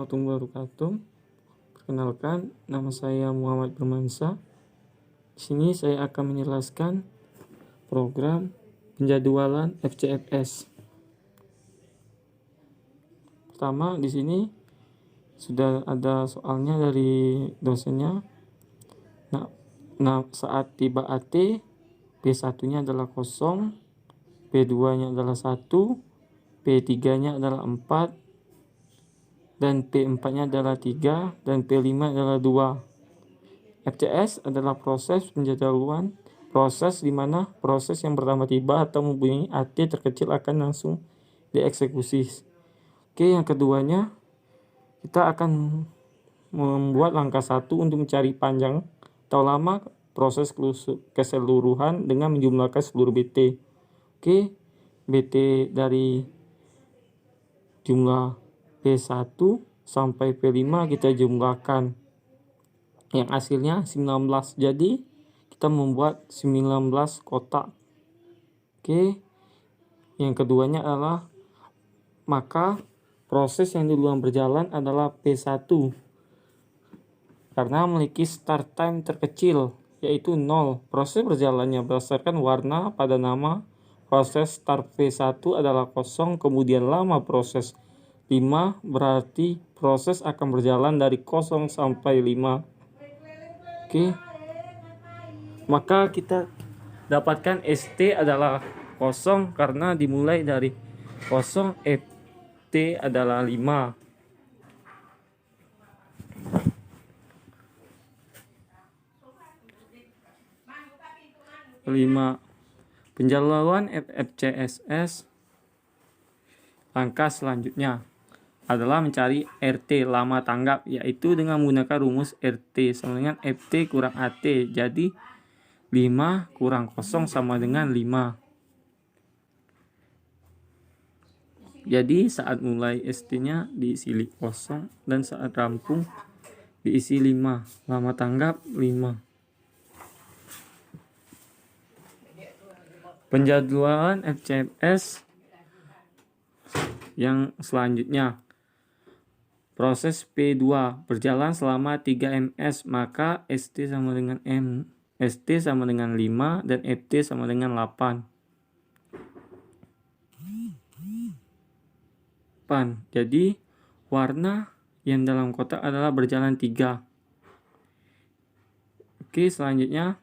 warahmatullahi wabarakatuh. Perkenalkan, nama saya Muhammad Bermansa. Di sini saya akan menjelaskan program penjadwalan FCFS. Pertama, di sini sudah ada soalnya dari dosennya. Nah, saat tiba AT, P1-nya adalah 0, P2-nya adalah 1, P3-nya adalah 4, dan P4-nya adalah 3, dan P5 adalah 2. FCS adalah proses penjadwalan, proses di mana proses yang pertama tiba atau mempunyai AT terkecil akan langsung dieksekusi. Oke, yang keduanya kita akan membuat langkah 1 untuk mencari panjang atau lama proses keseluruhan dengan menjumlahkan seluruh BT. Oke, BT dari jumlah P1 sampai P5 kita jumlahkan, yang hasilnya 19. Jadi kita membuat 19 kotak. Oke, yang keduanya adalah maka proses yang duluan berjalan adalah P1 karena memiliki start time terkecil yaitu 0. Proses berjalannya berdasarkan warna pada nama. Proses start P1 adalah 0, kemudian lama proses 5, berarti proses akan berjalan dari 0 sampai 5. Oke. Maka kita dapatkan ST adalah 0 karena dimulai dari 0, FT adalah 5. Penjadwalan FCFS. Langkah selanjutnya adalah mencari RT lama tanggap, yaitu dengan menggunakan rumus RT sama dengan FT kurang AT. Jadi 5 kurang 0 sama dengan 5. Jadi saat mulai ST-nya diisi 0 dan saat rampung diisi 5. Lama tanggap 5. Penjadwalan FCFS yang selanjutnya. Proses P2 berjalan selama 3 ms, maka ST sama dengan 5 dan FT sama dengan 8. Jadi warna yang dalam kotak adalah berjalan 3. Oke, selanjutnya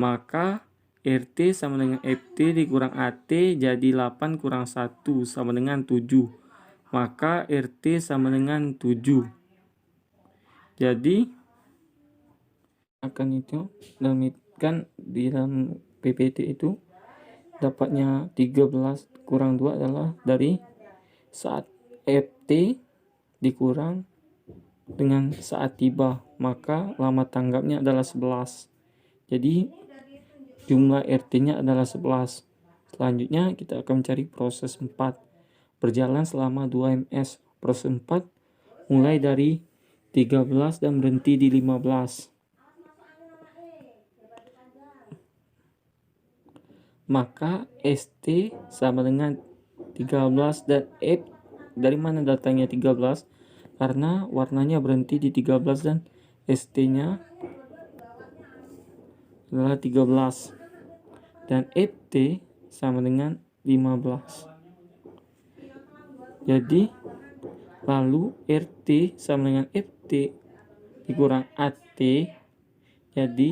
maka RT sama dengan FT dikurang AT, jadi 8 kurang 1 sama dengan 7. Maka RT sama dengan 7. Jadi akan itu dinamitkan di dalam PPT itu dapatnya 13 kurang 2 adalah dari saat FT dikurang dengan saat tiba, maka lama tanggapnya adalah 11. Jadi jumlah RT-nya adalah 11. Selanjutnya kita akan mencari proses 4. Berjalan selama 2 ms. Proses 4 mulai dari 13 dan berhenti di 15. Maka ST sama dengan 13 dan F. Dari mana datangnya 13? Karena warnanya berhenti di 13 dan ST-nya adalah 13. Dan FT sama dengan 15. Jadi lalu RT sama dengan FT dikurang AT, jadi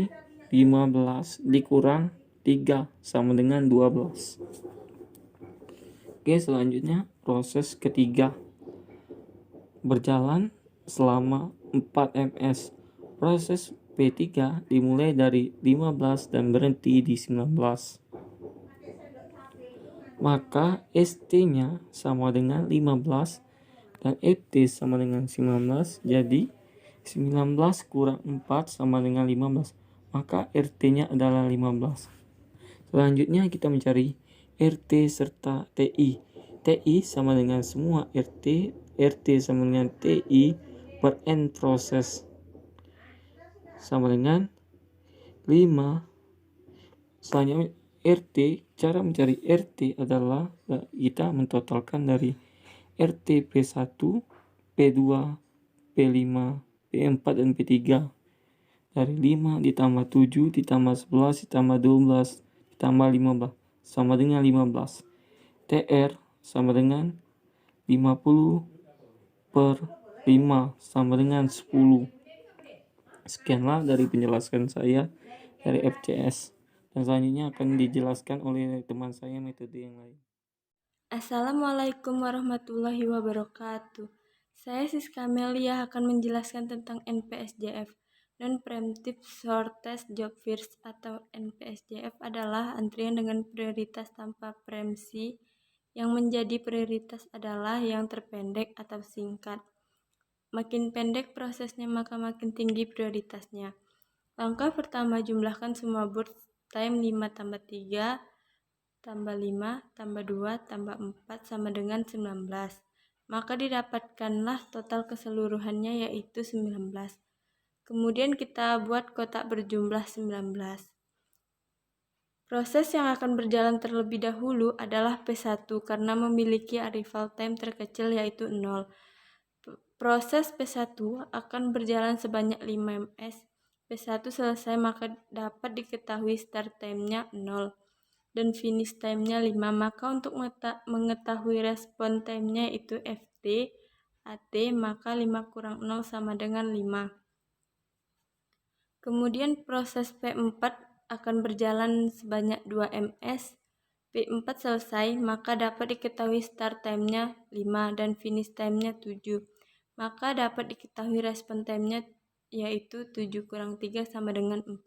15 dikurang 3 sama dengan 12. Oke, selanjutnya proses ketiga berjalan selama 4 ms. Proses P3 dimulai dari 15 dan berhenti di 19. Maka ST-nya sama dengan 15 dan FT sama dengan 19. Jadi 19 kurang 4 sama dengan 15. Maka RT-nya adalah 15. Selanjutnya kita mencari RT serta TI. TI sama dengan semua RT. RT sama dengan TI per N proses sama dengan 5. Selanjutnya RT, cara mencari RT adalah kita mentotalkan dari RT P1 P2, P5, P4, dan P3. Dari 5 ditambah 7 ditambah 11 ditambah 12 ditambah 15 sama dengan 15. TR sama dengan 50 per 5 sama dengan 10. Sekianlah dari penjelasan saya dari FCS. Dan selanjutnya akan dijelaskan oleh teman saya metode yang lain. Assalamualaikum warahmatullahi wabarakatuh. Saya Siska Melia akan menjelaskan tentang NPSJF. Non-Preemptive Shortest Job First atau NPSJF adalah antrian dengan prioritas tanpa preemsi. Yang menjadi prioritas adalah yang terpendek atau singkat. Makin pendek prosesnya maka makin tinggi prioritasnya. Langkah pertama, jumlahkan semua burst time 5 tambah 3 tambah 5 tambah 2 tambah 4 sama dengan 19. Maka didapatkanlah total keseluruhannya yaitu 19. Kemudian kita buat kotak berjumlah 19. Proses yang akan berjalan terlebih dahulu adalah P1 karena memiliki arrival time terkecil yaitu 0. Proses P1 akan berjalan sebanyak 5 ms. P1 selesai maka dapat diketahui start time-nya 0 dan finish time-nya 5. Maka untuk mengetahui respon time-nya itu FT, AT, maka 5 kurang 0 sama dengan 5. Kemudian proses P4 akan berjalan sebanyak 2 ms. P4 selesai, maka dapat diketahui start time-nya 5 dan finish time-nya 7. Maka dapat diketahui respon time-nya yaitu 7 kurang 3 sama dengan 4.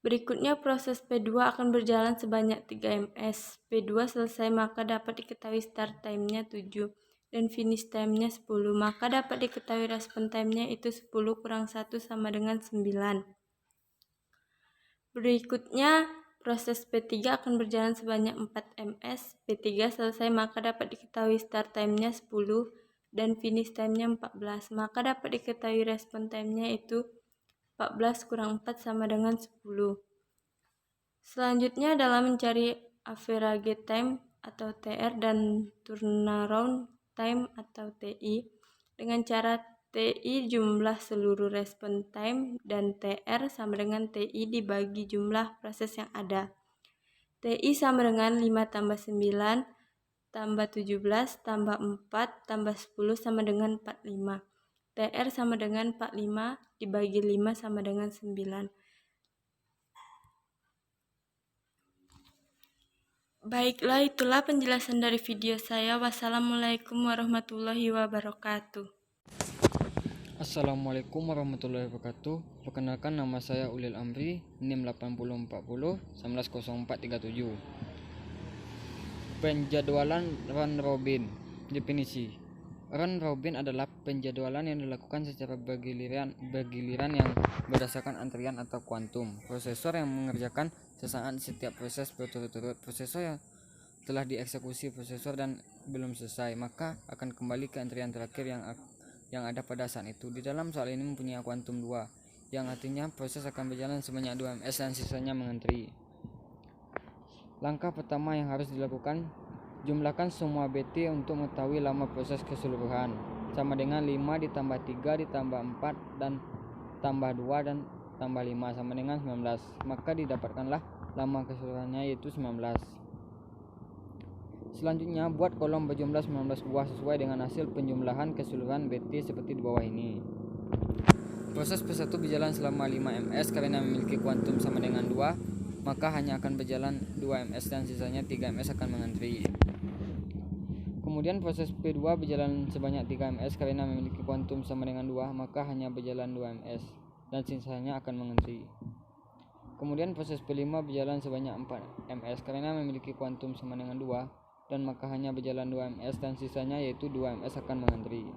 Berikutnya proses P2 akan berjalan sebanyak 3 ms. P2 selesai maka dapat diketahui start time-nya 7 dan finish time-nya 10. Maka dapat diketahui respon time-nya itu 10 kurang 1 sama dengan 9. Berikutnya proses P3 akan berjalan sebanyak 4 ms. P3 selesai maka dapat diketahui start time-nya 10 dan finish time-nya 14. Maka dapat diketahui respon time-nya itu 14 kurang 4 sama dengan 10. Selanjutnya adalah mencari average time atau TR dan turnaround time atau TI dengan cara TI jumlah seluruh respon time dan TR sama dengan TI dibagi jumlah proses yang ada. TI sama dengan 5 tambah 9 tambah 17 tambah 4 tambah 10 sama dengan 45. TR sama dengan 45 dibagi 5 sama dengan 9. Baiklah, itulah penjelasan dari video saya. Wassalamualaikum warahmatullahi wabarakatuh. Assalamualaikum warahmatullahi wabarakatuh. Perkenalkan, nama saya Ulil Amri, NIM 8040 190437. Penjadwalan run robin. Definisi: run robin adalah penjadwalan yang dilakukan secara bergiliran yang berdasarkan antrian atau kuantum. Prosesor yang mengerjakan sesaat setiap proses berturut-turut. Prosesor yang telah dieksekusi prosesor dan belum selesai, maka akan kembali ke antrian terakhir yang ada pada saat itu. Di dalam soal ini mempunyai kuantum 2, yang artinya proses akan berjalan sebanyak 2 ms dan sisanya mengantri. Langkah pertama yang harus dilakukan, jumlahkan semua BT untuk mengetahui lama proses keseluruhan, sama dengan 5 ditambah 3 ditambah 4 dan tambah 2 dan tambah 5 sama dengan 19. Maka didapatkanlah lama keseluruhannya yaitu 19. Selanjutnya, buat kolom berjumlah 19 buah sesuai dengan hasil penjumlahan keseluruhan BT seperti di bawah ini. Proses P1 berjalan selama 5 ms karena memiliki kuantum sama dengan 2, maka hanya akan berjalan 2 ms dan sisanya 3 ms akan mengantri. Kemudian proses P2 berjalan sebanyak 3 ms karena memiliki kuantum sama dengan 2, maka hanya berjalan 2 ms dan sisanya akan mengantri. Kemudian proses P5 berjalan sebanyak 4 ms karena memiliki kuantum sama dengan 2, dan maka hanya berjalan 2 ms dan sisanya yaitu 2 ms akan mengantri.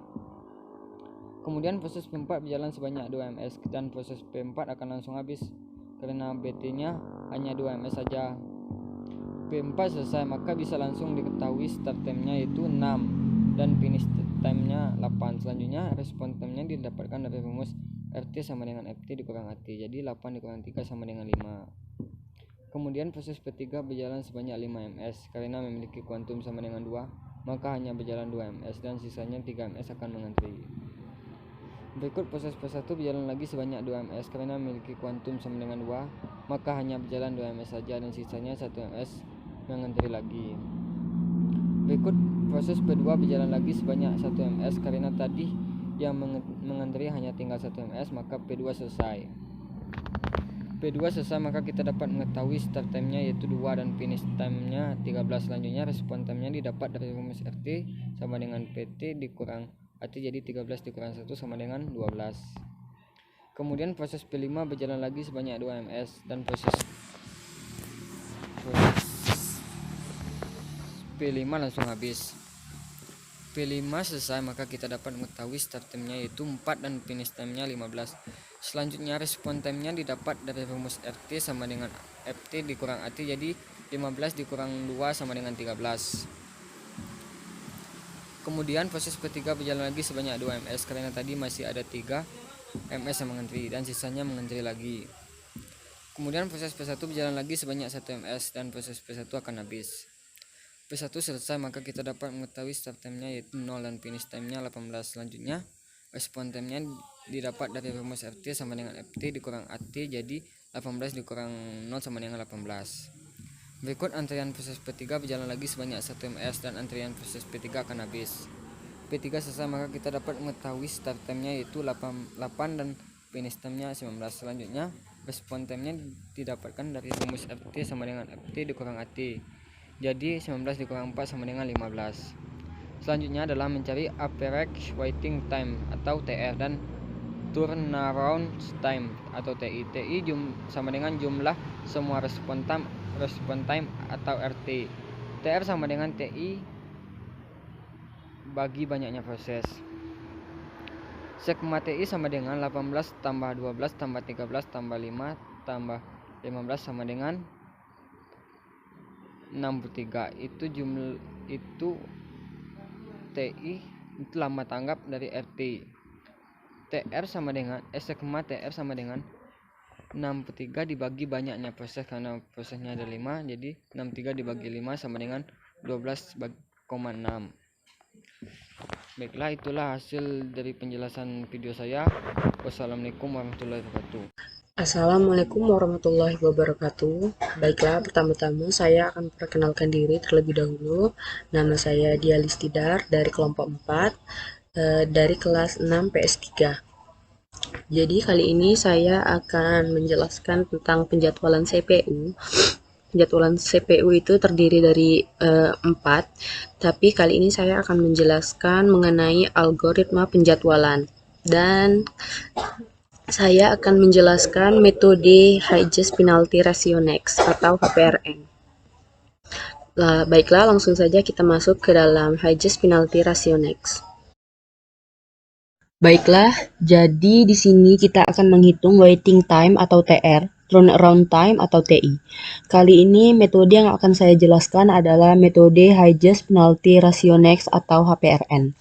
Kemudian proses P4 berjalan sebanyak 2 ms dan proses P4 akan langsung habis karena BT-nya hanya 2 ms saja. P4 selesai maka bisa langsung diketahui start time-nya yaitu 6 dan finish time-nya 8. Selanjutnya respon time-nya didapatkan dari rumus RT sama dengan FT dikurang AT. Jadi 8 dikurang 3 sama dengan 5. Kemudian proses P3 berjalan sebanyak 5 ms karena memiliki kuantum sama dengan 2, maka hanya berjalan 2 ms dan sisanya 3 ms akan mengantri. Berikut proses P1 berjalan lagi sebanyak 2 ms karena memiliki kuantum sama dengan 2, maka hanya berjalan 2 ms saja dan sisanya 1 ms mengantri lagi. Berikut proses P2 berjalan lagi sebanyak 1 ms karena tadi yang mengantri hanya tinggal 1 ms, maka P2 selesai. P2 selesai maka kita dapat mengetahui start time-nya yaitu 2 dan finish time-nya 13. Selanjutnya respon time-nya didapat dari rumus RT sama dengan PT dikurang AT, jadi 13 dikurang 1 sama dengan 12. Kemudian proses P5 berjalan lagi sebanyak 2 ms dan proses P5 langsung habis. P5 selesai maka kita dapat mengetahui start time-nya yaitu 4 dan finish time-nya 15. Selanjutnya respon time-nya didapat dari rumus RT sama dengan FT dikurang AT, jadi 15 dikurang 2 sama dengan 13. Kemudian proses P3 berjalan lagi sebanyak 2 ms karena tadi masih ada 3 ms yang mengantri dan sisanya mengantri lagi. Kemudian proses P1 berjalan lagi sebanyak 1 ms dan proses P1 akan habis. P1 selesai maka kita dapat mengetahui start time-nya yaitu 0 dan finish time-nya 18. Selanjutnya respon time-nya didapat dari rumus RT sama dengan FT dikurang AT, jadi 18 dikurang 0 sama dengan 18. Berikut antrian proses P3 berjalan lagi sebanyak 1 ms dan antrian proses P3 akan habis. P3 selesai maka kita dapat mengetahui start time-nya yaitu 8 dan finish time-nya 19. Selanjutnya respon time-nya didapatkan dari rumus RT sama dengan FT dikurang AT, jadi 19 dikurang 4 sama dengan 15. Selanjutnya adalah mencari average waiting time atau TR dan turnaround time atau TI. TI sama dengan jumlah semua respon time atau RT. TR sama dengan TI bagi banyaknya proses. Sigma TI sama dengan 18 tambah 12 tambah 13 tambah 5 tambah 15 sama dengan 63. Itu TI itu lama tanggap dari RT. TR sama dengan sigma TR sama dengan 63 dibagi banyaknya proses, karena prosesnya ada 5, jadi 63 dibagi 5 sama dengan 12,6. Baiklah, itulah hasil dari penjelasan video saya. Wassalamualaikum warahmatullahi wabarakatuh. Assalamualaikum warahmatullahi wabarakatuh. Baiklah, pertama-tama saya akan perkenalkan diri terlebih dahulu. Nama saya Dia Listidar dari kelompok 4 dari kelas 6 PS3. Jadi kali ini saya akan menjelaskan tentang penjadwalan CPU. Penjadwalan CPU itu terdiri dari 4, tapi kali ini saya akan menjelaskan mengenai algoritma penjadwalan. Dan saya akan menjelaskan metode Highest Penalty Ratio Next atau HPRN. Baiklah, langsung saja kita masuk ke dalam Highest Penalty Ratio Next. Baiklah, jadi di sini kita akan menghitung waiting time atau TR, turnaround time atau TI. Kali ini metode yang akan saya jelaskan adalah metode Highest Penalty Ratio Next atau HPRN.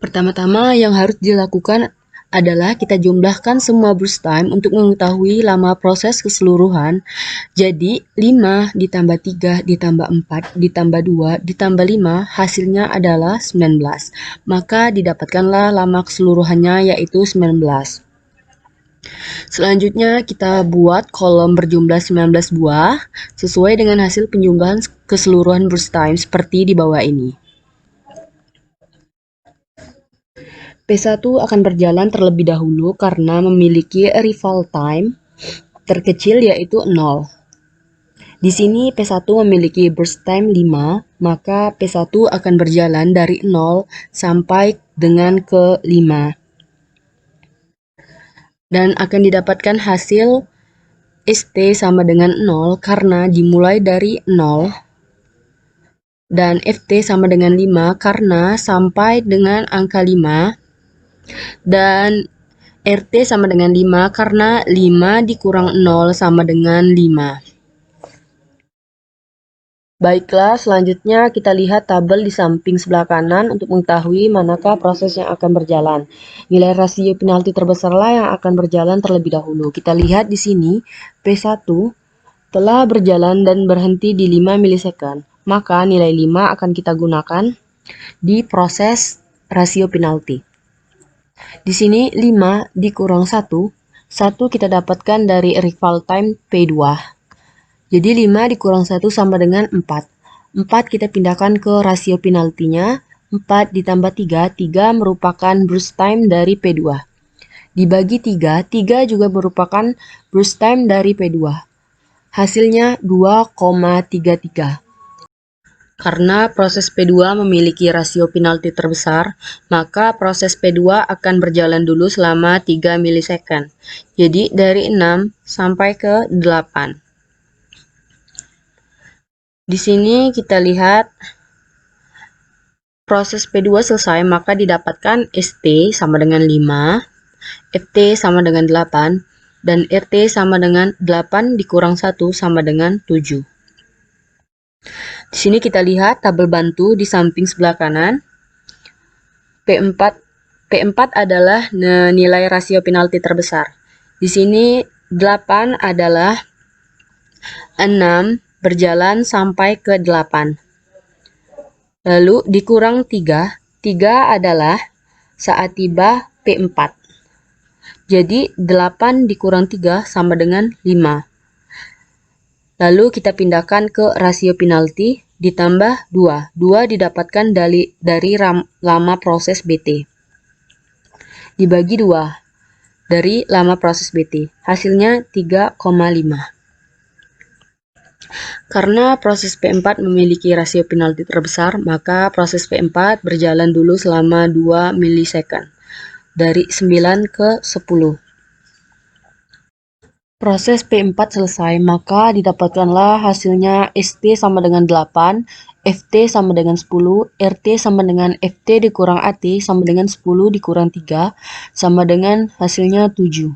Pertama-tama yang harus dilakukan adalah kita jumlahkan semua burst time untuk mengetahui lama proses keseluruhan. Jadi 5 ditambah 3 ditambah 4 ditambah 2 ditambah 5 hasilnya adalah 19. Maka didapatkanlah lama keseluruhannya yaitu 19. Selanjutnya kita buat kolom berjumlah 19 buah sesuai dengan hasil penjumlahan keseluruhan burst time seperti di bawah ini. P1 akan berjalan terlebih dahulu karena memiliki arrival time terkecil yaitu 0. Di sini P1 memiliki burst time 5, maka P1 akan berjalan dari 0 sampai dengan ke 5. Dan akan didapatkan hasil ST sama dengan 0 karena dimulai dari 0. Dan FT sama dengan 5 karena sampai dengan angka 5. Dan RT sama dengan 5 karena 5 dikurang 0 sama dengan 5. Baiklah, selanjutnya kita lihat tabel di samping sebelah kanan untuk mengetahui manakah proses yang akan berjalan. Nilai rasio penalti terbesarlah yang akan berjalan terlebih dahulu. Kita lihat di sini P1 telah berjalan dan berhenti di 5 milisekund. maka nilai 5 akan kita gunakan di proses rasio penalti. Di sini 5 dikurang 1 kita dapatkan dari rival time P2. Jadi 5 dikurang 1 sama dengan 4. 4 kita pindahkan ke rasio penaltinya. 4 ditambah 3, 3 merupakan burst time dari P2. Dibagi 3, 3 juga merupakan burst time dari P2. Hasilnya 2,33. Karena proses P2 memiliki rasio penalti terbesar, maka proses P2 akan berjalan dulu selama 3 milisecond. Jadi dari 6 sampai ke 8. Di sini kita lihat proses P2 selesai, maka didapatkan ST sama dengan 5, FT sama dengan 8, dan RT sama dengan 8 dikurang 1 sama dengan 7. Di sini kita lihat tabel bantu di samping sebelah kanan. P4 adalah nilai rasio penalti terbesar. Di sini 8 adalah 6 berjalan sampai ke 8. Lalu dikurang 3. 3 adalah saat tiba P4. Jadi 8 dikurang 3 sama dengan 5. Lalu kita pindahkan ke rasio penalti ditambah 2. 2 didapatkan dari lama proses BT. Dibagi 2 dari lama proses BT. Hasilnya 3,5. Karena proses P4 memiliki rasio penalti terbesar, maka proses P4 berjalan dulu selama 2 milisecond. Dari 9 ke 10. Proses P4 selesai, maka didapatkanlah hasilnya ST sama dengan 8, FT sama dengan 10, RT sama dengan FT dikurang AT sama dengan 10 dikurang 3, sama dengan hasilnya 7.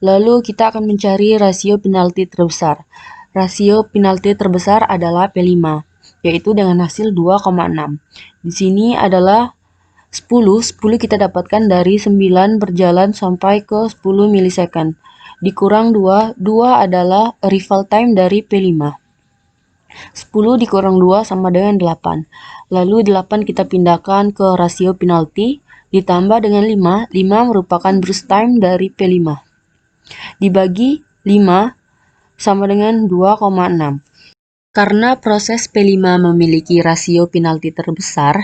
Lalu kita akan mencari rasio penalti terbesar. Rasio penalti terbesar adalah P5, yaitu dengan hasil 2,6. Di sini adalah 10 kita dapatkan dari 9 berjalan sampai ke 10 milisecond. Dikurang 2 adalah rival time dari P5. 10 dikurang 2 sama dengan 8. Lalu 8 kita pindahkan ke rasio penalti, ditambah dengan 5. 5 merupakan burst time dari P5. Dibagi 5 sama dengan 2,6. Karena proses P5 memiliki rasio penalti terbesar,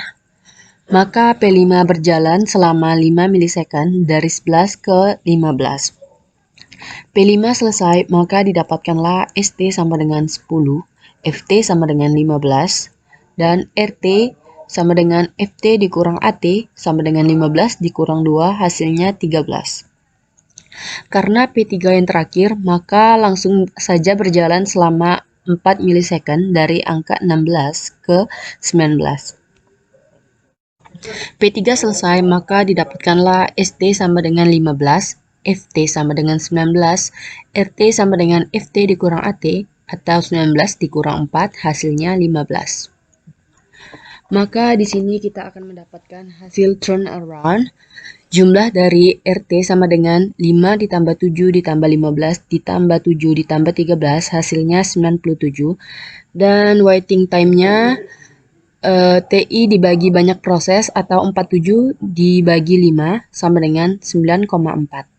maka P5 berjalan selama 5 milisecond dari 11 ke 15. P5 selesai, maka didapatkanlah ST sama dengan 10, FT sama dengan 15, dan RT sama dengan FT dikurang AT sama dengan 15 dikurang 2, hasilnya 13. Karena P3 yang terakhir, maka langsung saja berjalan selama 4 milisecond dari angka 16 ke 19. P3 selesai, maka didapatkanlah ST sama dengan 15, FT sama dengan 19, RT sama dengan FT dikurang AT, atau 19 dikurang 4, hasilnya 15. Maka di sini kita akan mendapatkan hasil turnaround. Jumlah dari RT sama dengan 5 ditambah 7 ditambah 15 ditambah 7 ditambah 13, hasilnya 97. Dan waiting time-nya TI dibagi banyak proses atau 47 dibagi 5 sama dengan 9,4.